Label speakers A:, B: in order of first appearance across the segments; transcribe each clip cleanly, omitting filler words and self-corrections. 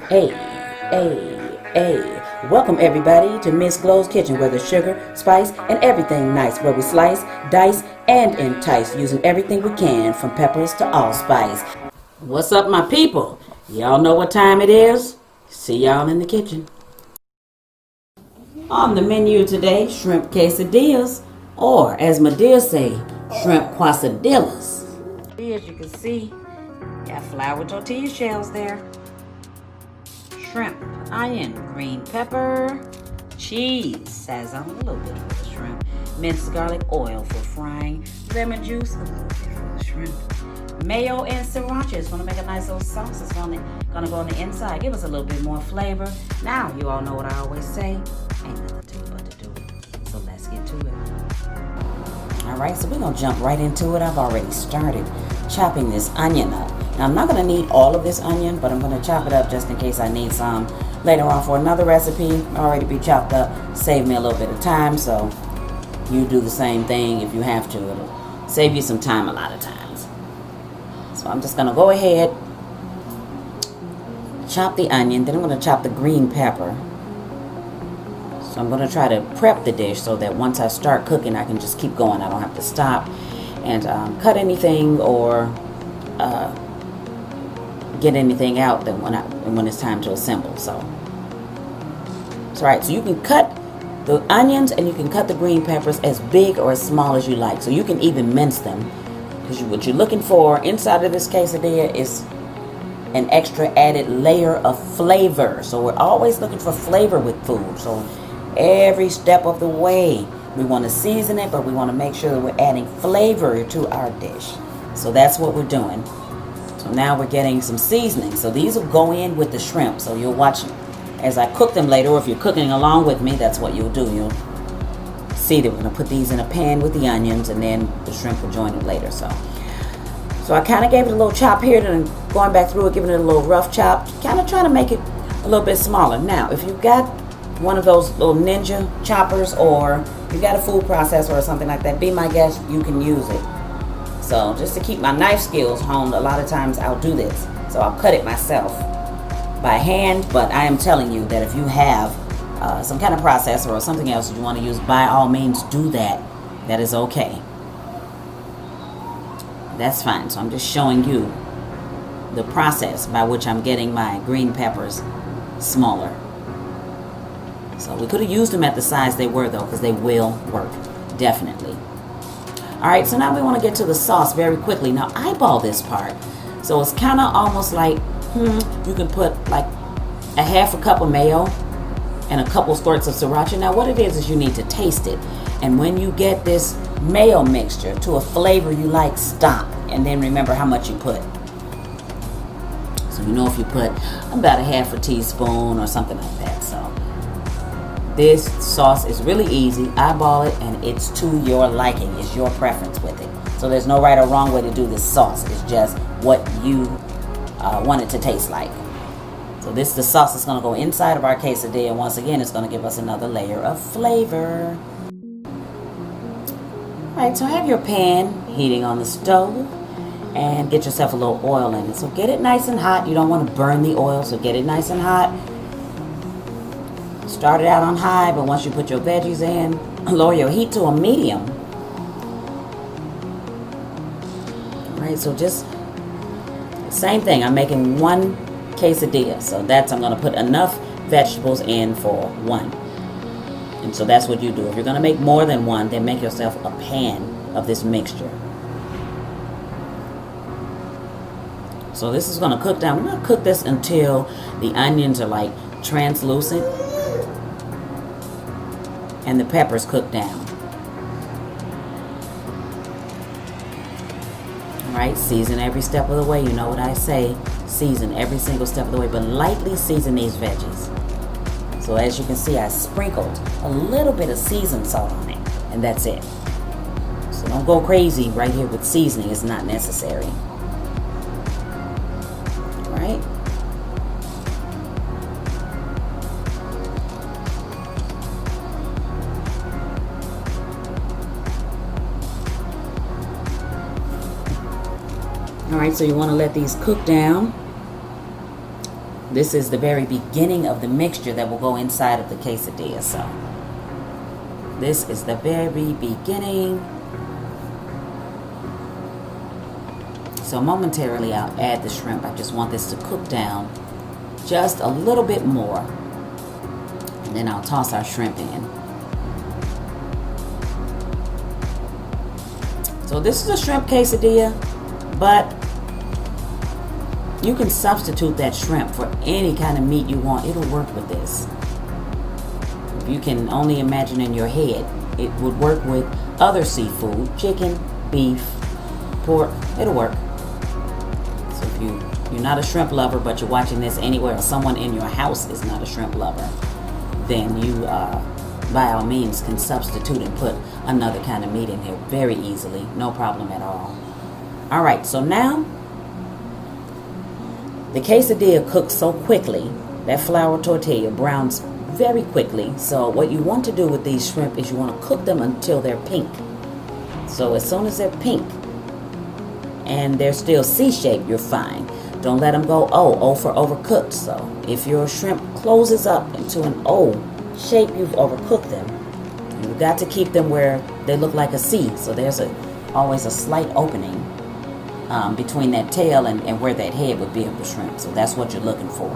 A: Hey, hey. Welcome everybody to Miss Glow's Kitchen, where there's sugar, spice, and everything nice, where we slice, dice, and entice, using everything we can, from peppers to allspice. What's up, my people? Y'all know what time it is? See y'all in the kitchen. On the menu today, shrimp quesadillas, or as my dear say, shrimp quesadillas. As you can see, got flour tortilla shells there, shrimp, onion, green pepper, cheese, sazon, a little bit for the shrimp, minced garlic oil for frying, lemon juice, a little bit for the shrimp, mayo and sriracha. It's going to make a nice little sauce. It's going to go on the inside, give us a little bit more flavor. Now, you all know what I always say, ain't nothing to it but to do it. So let's get to it. Alright, so we're going to jump right into it. I've already started chopping this onion up. Now, I'm not going to need all of this onion, but I'm going to chop it up just in case I need some later on for another recipe. Already be chopped up, save me a little bit of time, so you do the same thing if you have to. It'll save you some time a lot of times. So I'm just going to go ahead, chop the onion, then I'm going to chop the green pepper. So I'm going to try to prep the dish so that once I start cooking, I can just keep going. I don't have to stop and cut anything or get anything out that when it's time to assemble. So right. So you can cut the onions and you can cut the green peppers as big or as small as you like. So you can even mince them, because what you're looking for inside of this quesadilla is an extra added layer of flavor. So we're always looking for flavor with food. So every step of the way, we want to season it, but we want to make sure that we're adding flavor to our dish. So that's what we're doing. So now we're getting some seasoning. So these will go in with the shrimp. So you'll watch as I cook them later, or if you're cooking along with me, that's what you'll do. You'll see that we're going to put these in a pan with the onions, and then the shrimp will join it later. So I kind of gave it a little chop here, then going back through it, giving it a little rough chop, kind of trying to make it a little bit smaller. Now, if you've got one of those little ninja choppers, or you've got a food processor or something like that, be my guest, you can use it. So just to keep my knife skills honed, a lot of times I'll do this. So I'll cut it myself by hand, but I am telling you that if you have some kind of processor or something else you want to use, by all means do that. That is okay. That's fine. So I'm just showing you the process by which I'm getting my green peppers smaller. So we could have used them at the size they were, though, because they will work, definitely. All right, so now we want to get to the sauce very quickly. Now, eyeball this part. So it's kind of almost like, you can put like a half a cup of mayo and a couple squirts of sriracha. Now, what it is you need to taste it. And when you get this mayo mixture to a flavor you like, stop. And then remember how much you put. So you know if you put about a half a teaspoon or something like that. So this sauce is really easy. Eyeball it, and it's to your liking. It's your preference with it. So there's no right or wrong way to do this sauce. It's just what you want it to taste like. So the sauce is going to go inside of our quesadilla. Once again, it's going to give us another layer of flavor. Alright, so have your pan heating on the stove, and get yourself a little oil in it. So get it nice and hot. You don't want to burn the oil, so get it nice and hot. Start it out on high, but once you put your veggies in, lower your heat to a medium. Alright, so just same thing. I'm making one quesadilla, so I'm going to put enough vegetables in for one. And so that's what you do. If you're going to make more than one, then make yourself a pan of this mixture. So this is going to cook down. We're going to cook this until the onions are like translucent and the peppers cook down. Alright, season every step of the way. You know what I say. Season every single step of the way, but lightly season these veggies. So as you can see, I sprinkled a little bit of seasoned salt on it, and that's it. So don't go crazy right here with seasoning. It's not necessary. Right? Alright, so you want to let these cook down. This is the very beginning of the mixture that will go inside of the quesadilla. So this is the very beginning. So momentarily I'll add the shrimp. I just want this to cook down just a little bit more. And then I'll toss our shrimp in. So this is a shrimp quesadilla, but you can substitute that shrimp for any kind of meat you want. It'll work with this. If you can only imagine in your head, it would work with other seafood, chicken, beef, pork. It'll work. So if you're not a shrimp lover, but you're watching this anywhere, or someone in your house is not a shrimp lover, then you, by all means, can substitute and put another kind of meat in here very easily. No problem at all. All right, so now the quesadilla cooks so quickly, that flour tortilla browns very quickly. So what you want to do with these shrimp is you want to cook them until they're pink. So as soon as they're pink and they're still C-shaped, you're fine. Don't let them go O for overcooked. So if your shrimp closes up into an O shape, you've overcooked them. You've got to keep them where they look like a C. So there's always a slight opening between that tail and where that head would be of the shrimp. So that's what you're looking for.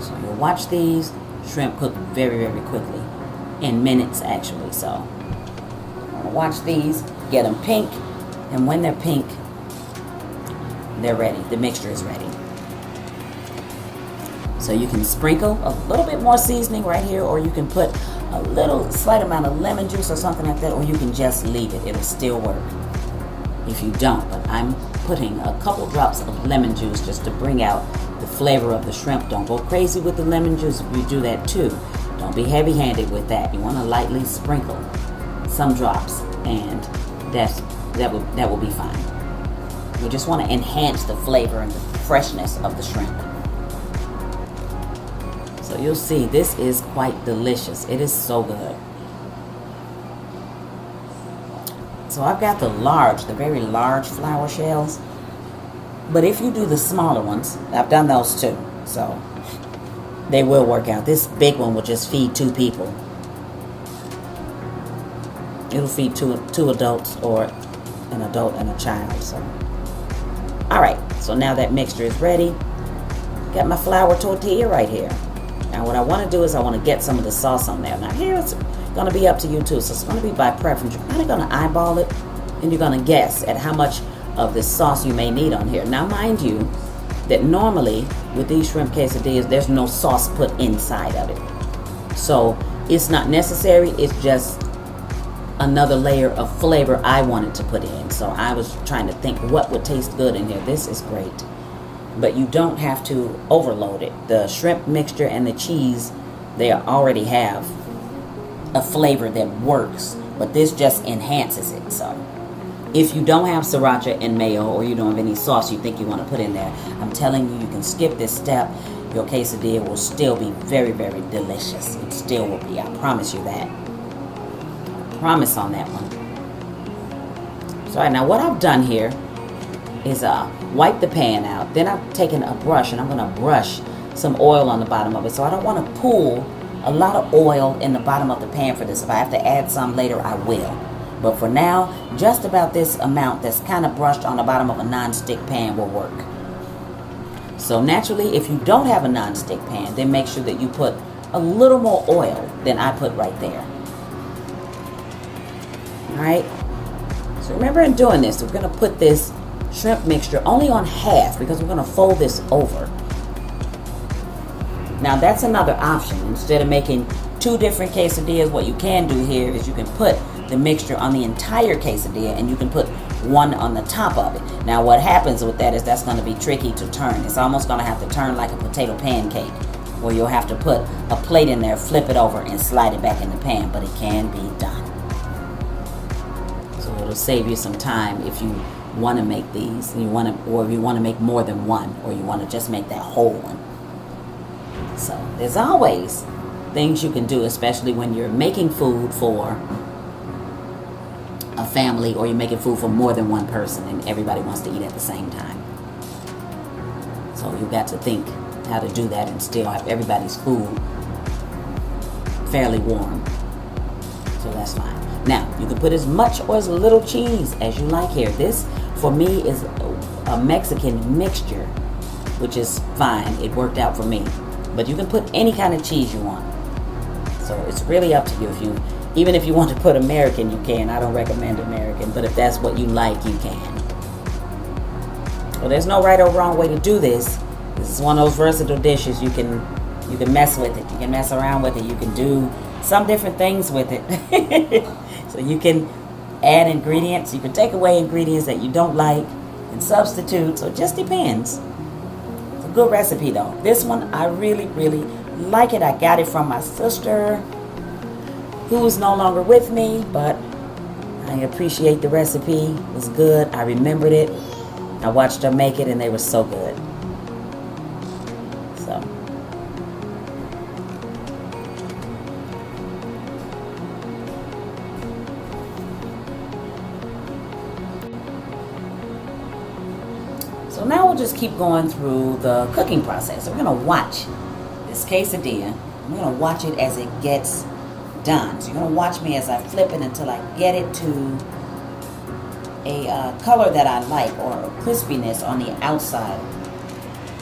A: So you'll watch these shrimp cook very, very quickly, in minutes actually. So watch these, get them pink, and when they're pink, they're ready. The mixture is ready. So you can sprinkle a little bit more seasoning right here, or you can put a little slight amount of lemon juice or something like that, or you can just leave it. It'll still work if you don't. But I'm putting a couple drops of lemon juice just to bring out the flavor of the shrimp. Don't go crazy with the lemon juice if you do that too. Don't be heavy-handed with that. You want to lightly sprinkle some drops, and that will be fine. You just want to enhance the flavor and the freshness of the shrimp. So you'll see this is quite delicious. It is so good. So I've got the very large flour shells. But if you do the smaller ones, I've done those too. So they will work out. This big one will just feed 2 people. It'll feed two adults, or an adult and a child. So, all right. So now that mixture is ready. Got my flour tortilla right here. Now what I want to do is I want to get some of the sauce on there. Now here it's going to be up to you too. So it's going to be by preference. You're kind of going to eyeball it, and you're going to guess at how much of this sauce you may need on here. Now mind you that normally with these shrimp quesadillas, there's no sauce put inside of it. So it's not necessary. It's just another layer of flavor I wanted to put in. So I was trying to think what would taste good in here. This is great. But you don't have to overload it. The shrimp mixture and the cheese, they already have a flavor that works, but this just enhances it. So if you don't have sriracha and mayo, or you don't have any sauce you think you want to put in there, I'm telling you, you can skip this step. Your quesadilla will still be very, very delicious. It still will be. I promise you that. Promise on that one. So all right, now what I've done here is wipe the pan out. Then I've taken a brush and I'm going to brush some oil on the bottom of it. So I don't want to pool a lot of oil in the bottom of the pan for this. If I have to add some later, I will. But for now, just about this amount that's kind of brushed on the bottom of a non-stick pan will work. So naturally, if you don't have a non-stick pan, then make sure that you put a little more oil than I put right there. Alright, so remember in doing this, we're going to put this shrimp mixture only on half because we're going to fold this over. Now that's another option. Instead of making 2 different quesadillas, what you can do here is you can put the mixture on the entire quesadilla and you can put one on the top of it. Now what happens with that is that's going to be tricky to turn. It's almost going to have to turn like a potato pancake, where you'll have to put a plate in there, flip it over, and slide it back in the pan, but it can be done. So it'll save you some time if you want to make these, or if you want to make more than one, or you want to just make that whole one. So there's always things you can do, especially when you're making food for a family, or you're making food for more than one person and everybody wants to eat at the same time. So you got to think how to do that and still have everybody's food fairly warm. So that's fine. Now, you can put as much or as little cheese as you like here. This, for me, is a Mexican mixture, which is fine. It worked out for me. But you can put any kind of cheese you want. So it's really up to you. Even if you want to put American, you can. I don't recommend American, but if that's what you like, you can. Well, there's no right or wrong way to do this. This is one of those versatile dishes. You can mess with it. You can mess around with it. You can do some different things with it. So you can add ingredients. You can take away ingredients that you don't like and substitute. So it just depends. It's a good recipe though. This one, I really, really like it. I got it from my sister, who is no longer with me, but I appreciate the recipe. It was good. I remembered it. I watched her make it and they were so good. So now we'll just keep going through the cooking process. So we're going to watch this quesadilla. I'm going to watch it as it gets done. So you're going to watch me as I flip it until I get it to a color that I like, or a crispiness on the outside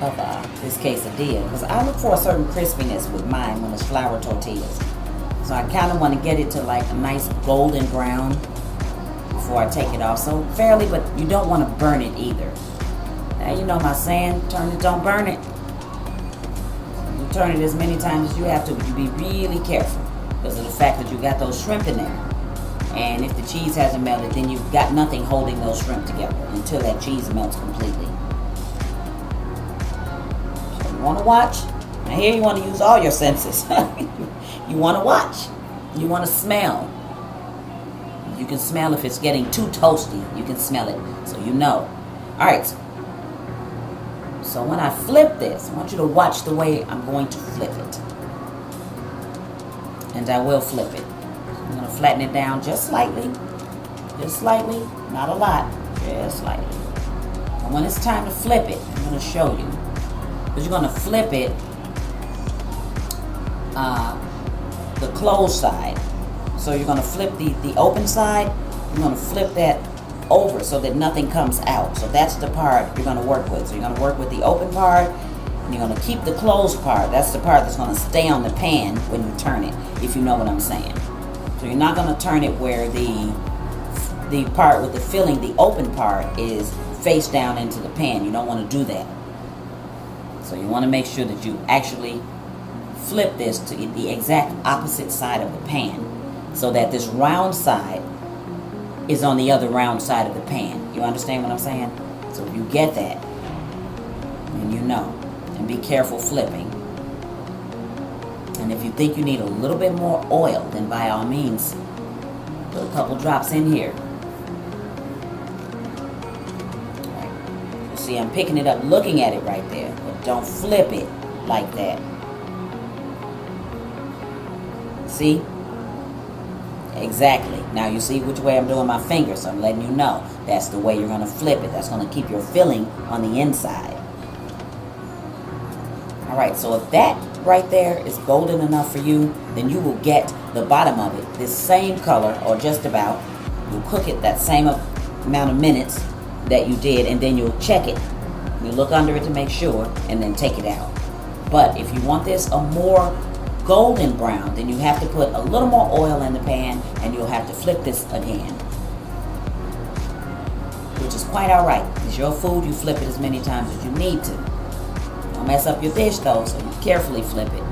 A: of this quesadilla. Because I look for a certain crispiness with mine when it's flour tortillas. So I kind of want to get it to like a nice golden brown before I take it off. So fairly, but you don't want to burn it either. Now you know my saying, turn it, don't burn it. You turn it as many times as you have to, but you be really careful because of the fact that you got those shrimp in there. And if the cheese hasn't melted, then you've got nothing holding those shrimp together until that cheese melts completely. So you want to watch. Now here you want to use all your senses. You want to watch. You want to smell. You can smell if it's getting too toasty. You can smell it, so you know. All right. So when I flip this, I want you to watch the way I'm going to flip it. And I will flip it. I'm going to flatten it down just slightly. Just slightly. Not a lot. Just slightly. And when it's time to flip it, I'm going to show you. Because you're going to flip it the closed side. So you're going to flip the open side. You're going to flip that over so that nothing comes out. So that's the part you're going to work with. So you're going to work with the open part, and you're going to keep the closed part. That's the part that's going to stay on the pan when you turn it, if you know what I'm saying. So you're not going to turn it where the part with the filling, the open part, is face down into the pan. You don't want to do that. So you want to make sure that you actually flip this to the exact opposite side of the pan, so that this round side is on the other round side of the pan. You understand what I'm saying? So if you get that, then you know. And be careful flipping. And if you think you need a little bit more oil, then by all means, put a couple drops in here. Right. You see, I'm picking it up, looking at it right there. But don't flip it like that. See? Exactly. Now you see which way I'm doing my finger, so I'm letting you know that's the way you're going to flip it. That's going to keep your filling on the inside. Alright, so if that right there is golden enough for you, then you will get the bottom of it this same color, or just about. You'll cook it that same amount of minutes that you did, and then you'll check it. You look under it to make sure, and then take it out. But if you want this a more golden brown, then you have to put a little more oil in the pan, and you'll have to flip this again, which is quite alright. It's your food. You flip it as many times as you need to. Don't mess up your dish though, so you carefully flip it.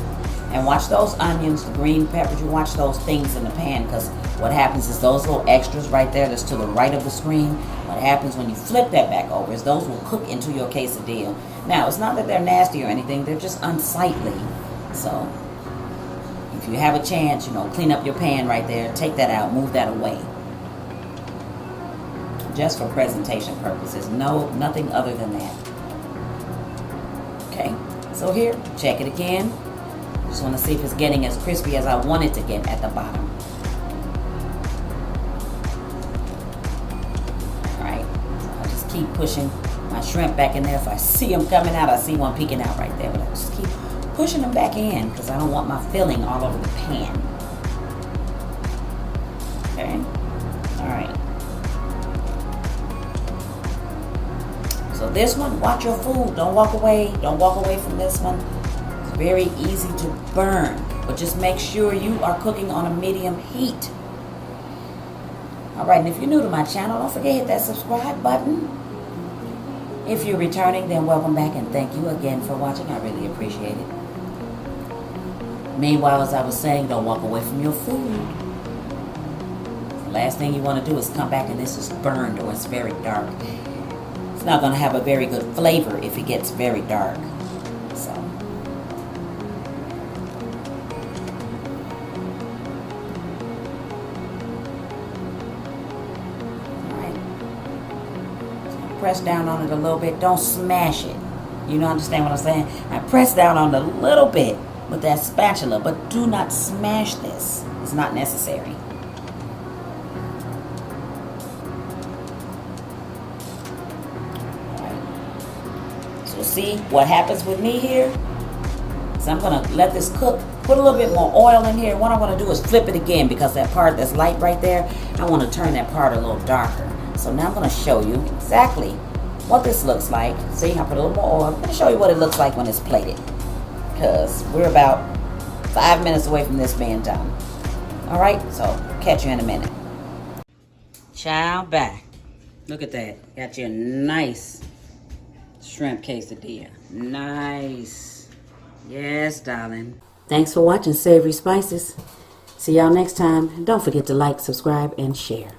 A: And watch those onions, the green peppers, you watch those things in the pan, because what happens is those little extras right there that's to the right of the screen, what happens when you flip that back over is those will cook into your quesadilla. Now, it's not that they're nasty or anything, they're just unsightly. So if you have a chance, clean up your pan right there, take that out, move that away. Just for presentation purposes. No, nothing other than that. Okay, so here, check it again. Just want to see if it's getting as crispy as I want it to get at the bottom. Alright, so I'll just keep pushing my shrimp back in there. If I see them coming out, I see one peeking out right there. But I just keep pushing them back in because I don't want my filling all over the pan. Okay. All right. So this one, watch your food. Don't walk away. Don't walk away from this one. It's very easy to burn. But just make sure you are cooking on a medium heat. Alright, and if you're new to my channel, don't forget to hit that subscribe button. If you're returning, then welcome back and thank you again for watching. I really appreciate it. Meanwhile, as I was saying, don't walk away from your food. The last thing you want to do is come back and this is burned or it's very dark. It's not going to have a very good flavor if it gets very dark. So, alright. So press down on it a little bit. Don't smash it. You know, understand what I'm saying? I press down on it a little bit with that spatula, but do not smash this. It's not necessary. So see what happens with me here? So I'm going to let this cook. Put a little bit more oil in here. What I'm going to do is flip it again because that part that's light right there, I want to turn that part a little darker. So now I'm going to show you exactly what this looks like. See, I put a little more oil. I'm going to show you what it looks like when it's plated. Because we're about 5 minutes away from this being done. Alright, so catch you in a minute. Child, back. Look at that. Got you a nice shrimp quesadilla. Nice. Yes, darling. Thanks for watching Savory Spices. See y'all next time. And don't forget to like, subscribe, and share.